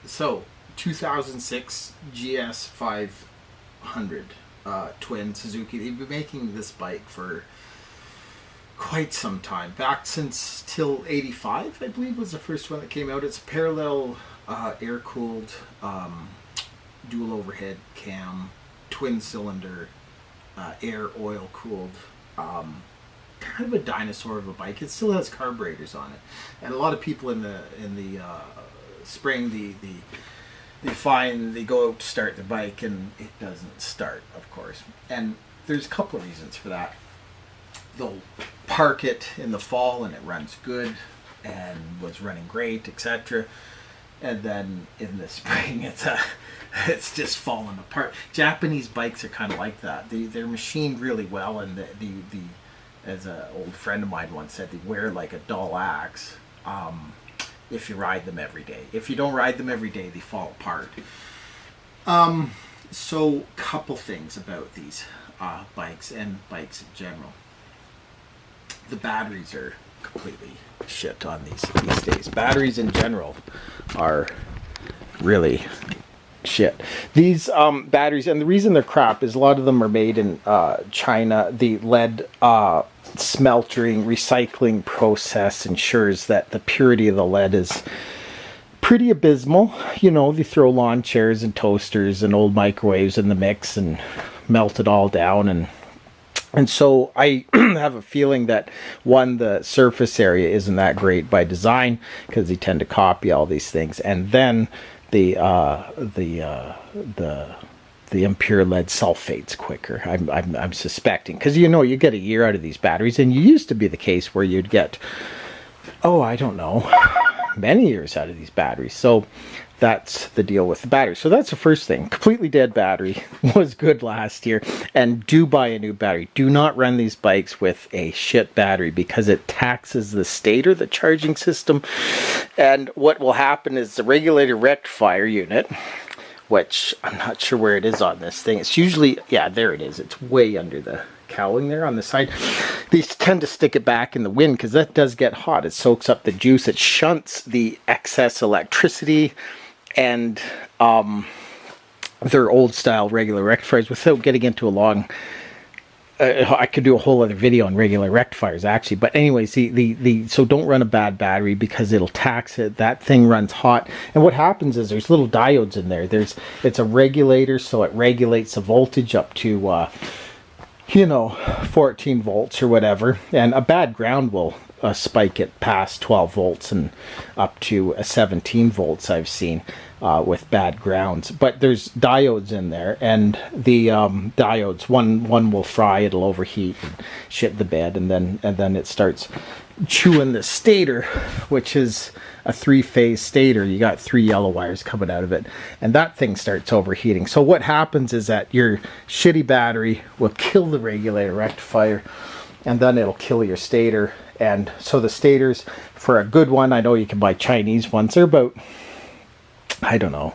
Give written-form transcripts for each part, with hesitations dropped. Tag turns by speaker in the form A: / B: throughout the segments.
A: So, 2006 GS500 twin Suzuki. They've been making this bike for quite some time. Back since till 85, I believe, was the first one that came out. It's a parallel air-cooled dual overhead cam, twin cylinder, air oil cooled. Kind of a dinosaur of a bike. It still has carburetors on it, and a lot of people in the spring they go out to start the bike and it doesn't start, of course. And there's a couple of reasons for that. They'll park it in the fall and it runs good and was running great, etc. And then in the spring it's just falling apart. Japanese bikes are kind of like that. They're machined really well, and the as an old friend of mine once said, they wear like a dull axe if you ride them every day. If you don't ride them every day, they fall apart. So, couple things about these bikes and bikes in general. The batteries are completely shit on these days. Batteries in general are really shit. These batteries, and the reason they're crap is a lot of them are made in China. The lead smelting recycling process ensures that the purity of the lead is pretty abysmal. You know, they throw lawn chairs and toasters and old microwaves in the mix and melt it all down, and so I have a feeling that, one, the surface area isn't that great by design because they tend to copy all these things, and then the impure lead sulfates quicker. I'm suspecting, because you get a year out of these batteries, and you used to be the case where you'd get, I don't know, many years out of these batteries. So that's the deal with the battery. So that's the first thing. Completely dead battery. Was good last year. And do buy a new battery. Do not run these bikes with a shit battery, because it taxes the stator, the charging system. And what will happen is the regulator rectifier unit, which I'm not sure where it is on this thing. It's usually, yeah, there it is. It's way under the cowling there on the side. These tend to stick it back in the wind because that does get hot. It soaks up the juice. It shunts the excess electricity, and they're old style regular rectifiers. Without getting into a long, I could do a whole other video on regular rectifiers actually. But anyways, so don't run a bad battery because it'll tax it. That thing runs hot, and what happens is there's little diodes in there. It's a regulator, so it regulates the voltage up to 14 volts or whatever, and a bad ground will spike it past 12 volts and up to 17 volts I've seen with bad grounds. But there's diodes in there, and the diodes, one will fry, it'll overheat and shit the bed, and then it starts chewing the stator, which is a 3-phase stator. You got 3 yellow wires coming out of it, and that thing starts overheating. So what happens is that your shitty battery will kill the regulator rectifier, and then it'll kill your stator. And so the stators, for a good one, I know you can buy Chinese ones, they're about, I don't know,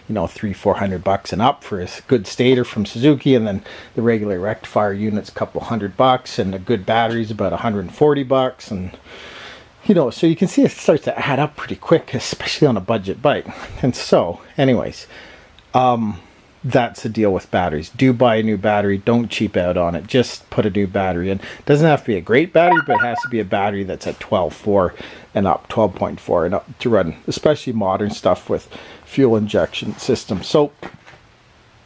A: $300-400 and up for a good stator from Suzuki, and then the regular rectifier unit's a couple $100, and a good battery's about $140, and so you can see it starts to add up pretty quick, especially on a budget bike. And so, anyways, that's the deal with batteries. Do buy a new battery. Don't cheap out on it. Just put a new battery in. It doesn't have to be a great battery, but it has to be a battery that's at 12.4 and up, 12.4 and up to run, especially modern stuff with fuel injection system. So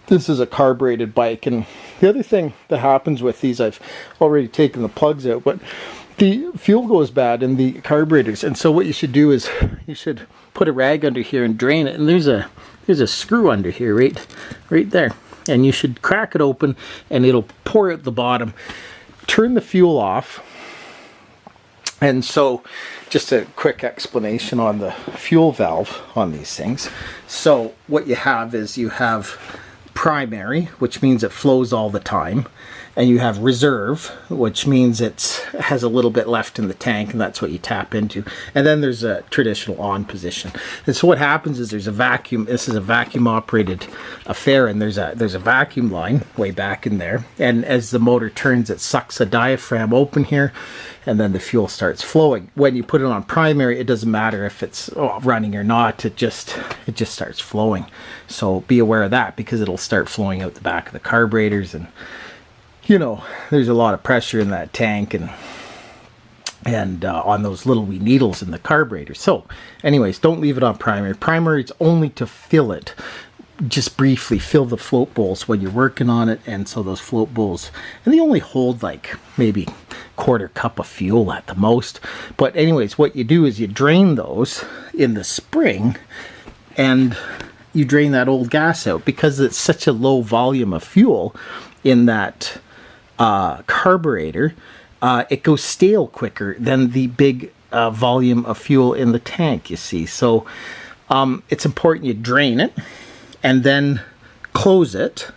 A: this is a carbureted bike, and the other thing that happens with these, I've already taken the plugs out, but the fuel goes bad in the carburetors, and so what you should do is you should put a rag under here and drain it, and there's a screw under here right there, and you should crack it open and it'll pour out the bottom. Turn the fuel off. And so just a quick explanation on the fuel valve on these things. So what you have is you have primary, which means it flows all the time. and you have reserve, which means it has a little bit left in the tank, and that's what you tap into. And then there's a traditional on position. And so what happens is there's a vacuum. This is a vacuum operated affair, and there's a vacuum line way back in there. And as the motor turns, it sucks a diaphragm open here, and then the fuel starts flowing. When you put it on primary, it doesn't matter if it's running or not. It just starts flowing. So be aware of that, because it'll start flowing out the back of the carburetors, and you know, there's a lot of pressure in that tank and on those little wee needles in the carburetor. So anyways, don't leave it on primary. Primary is only to fill it. Just briefly fill the float bowls when you're working on it. And so those float bowls, and they only hold like maybe quarter cup of fuel at the most. But anyways, what you do is you drain those in the spring, and you drain that old gas out, because it's such a low volume of fuel in that carburetor. It goes stale quicker than the big volume of fuel in the tank, you see. So it's important you drain it and then close it,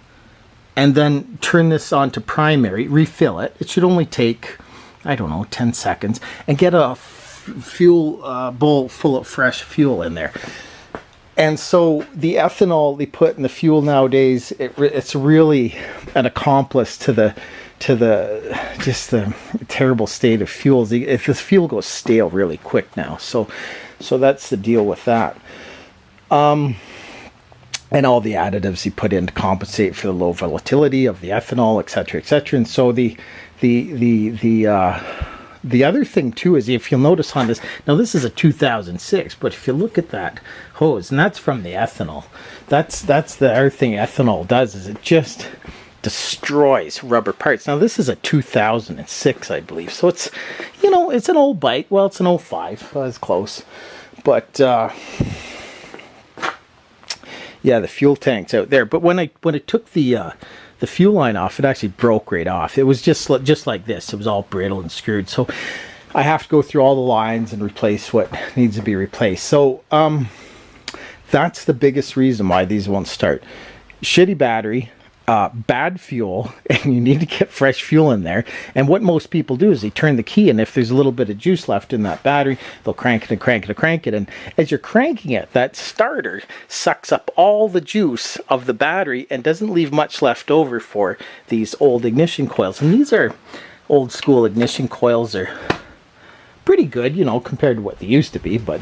A: and then turn this on to primary, refill it. It should only take, I don't know, 10 seconds, and get a fuel bowl full of fresh fuel in there. And so the ethanol they put in the fuel nowadays, it's really an accomplice to the just the terrible state of fuels. If this fuel goes stale really quick now, so that's the deal with that. And all the additives he put in to compensate for the low volatility of the ethanol, etc., etc. And so the other thing too is, if you'll notice on this, now this is a 2006, but if you look at that hose, and that's from the ethanol, that's the other thing ethanol does, is it just destroys rubber parts. Now this is a 2006, I believe, so it's, you know, it's an old bike. Well, it's an 05, that's close, but yeah, the fuel tank's out there. But when I took the fuel line off, it actually broke right off. It was just like this. It was all brittle and screwed. So I have to go through all the lines and replace what needs to be replaced. So that's the biggest reason why these won't start. Shitty battery, bad fuel, and you need to get fresh fuel in there. And what most people do is they turn the key, and if there's a little bit of juice left in that battery, they'll crank it and crank it and crank it. And as you're cranking it, that starter sucks up all the juice of the battery and doesn't leave much left over for these old ignition coils. And these are old school ignition coils, are pretty good, you know, compared to what they used to be, but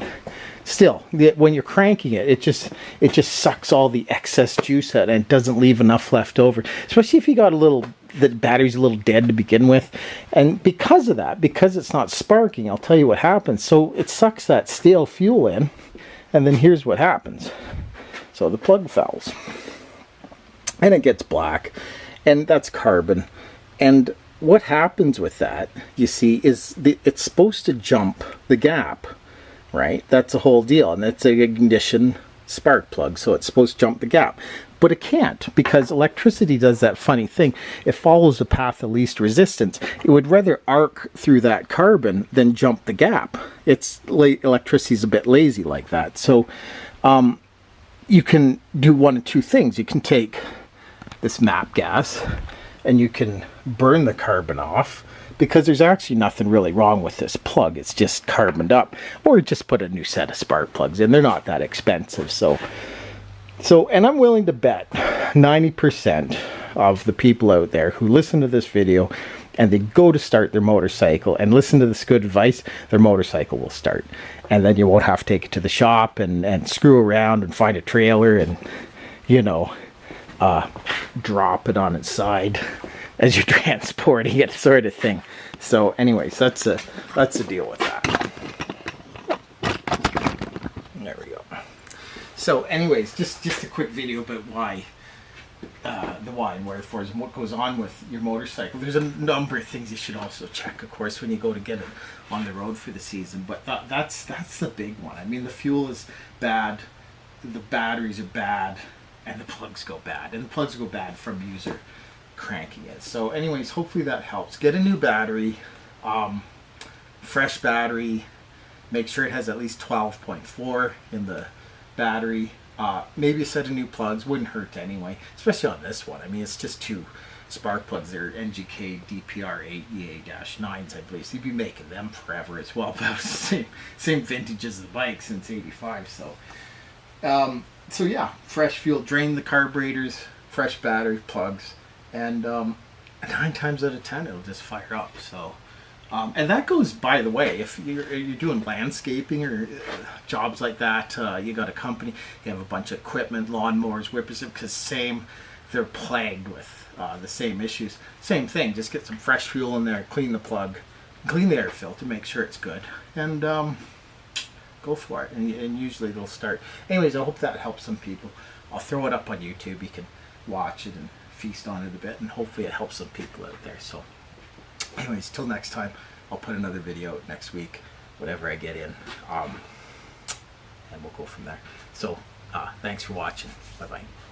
A: still, when you're cranking it, it just sucks all the excess juice out, and it doesn't leave enough left over, especially if you got the battery's a little dead to begin with. And because of that, because it's not sparking, I'll tell you what happens. So it sucks that stale fuel in, and then here's what happens. So the plug fouls, and it gets black, and that's carbon. And what happens with that, you see, is it's supposed to jump the gap, right? That's the whole deal, and it's an ignition spark plug, so it's supposed to jump the gap, but it can't, because electricity does that funny thing. It follows the path of least resistance. It would rather arc through that carbon than jump the gap. Electricity's a bit lazy like that. So you can do one of two things. You can take this MAP gas and you can burn the carbon off, because there's actually nothing really wrong with this plug. It's just carboned up. Or just put a new set of spark plugs in. They're not that expensive. So and I'm willing to bet 90% of the people out there who listen to this video and they go to start their motorcycle and listen to this good advice, their motorcycle will start. And then you won't have to take it to the shop and screw around and find a trailer and, you know, drop it on its side as you're transporting it, sort of thing. So anyways, that's the deal with that. There we go. So anyways, just a quick video about why the why and wherefores and what goes on with your motorcycle. There's a number of things you should also check, of course, when you go to get it on the road for the season, but that's the big one. I mean, the fuel is bad, the batteries are bad, and the plugs go bad. And the plugs go bad from user cranking it. So anyways, hopefully that helps. Get a new battery, fresh battery. Make sure it has at least 12.4 in the battery. Maybe a set of new plugs wouldn't hurt anyway, especially on this one. I mean, it's just too spark plugs. They're NGK DPR8 EA-9s, I believe. So you'd be making them forever as well. But same vintage as the bike since '85. So yeah, fresh fuel, drain the carburetors, fresh battery plugs, and 9 times out of 10 it'll just fire up. So and that goes, by the way, if you're doing landscaping or jobs like that, you got a company, you have a bunch of equipment, lawnmowers, whippers, because they're plagued with the same issues. Same thing, just get some fresh fuel in there, clean the plug, clean the air filter, make sure it's good, and go for it. And usually they'll start. Anyways, I hope that helps some people. I'll throw it up on YouTube. You can watch it and feast on it a bit, and hopefully it helps some people out there. So anyways, till next time, I'll put another video out next week, whatever I get in, and we'll go from there. So thanks for watching. Bye bye.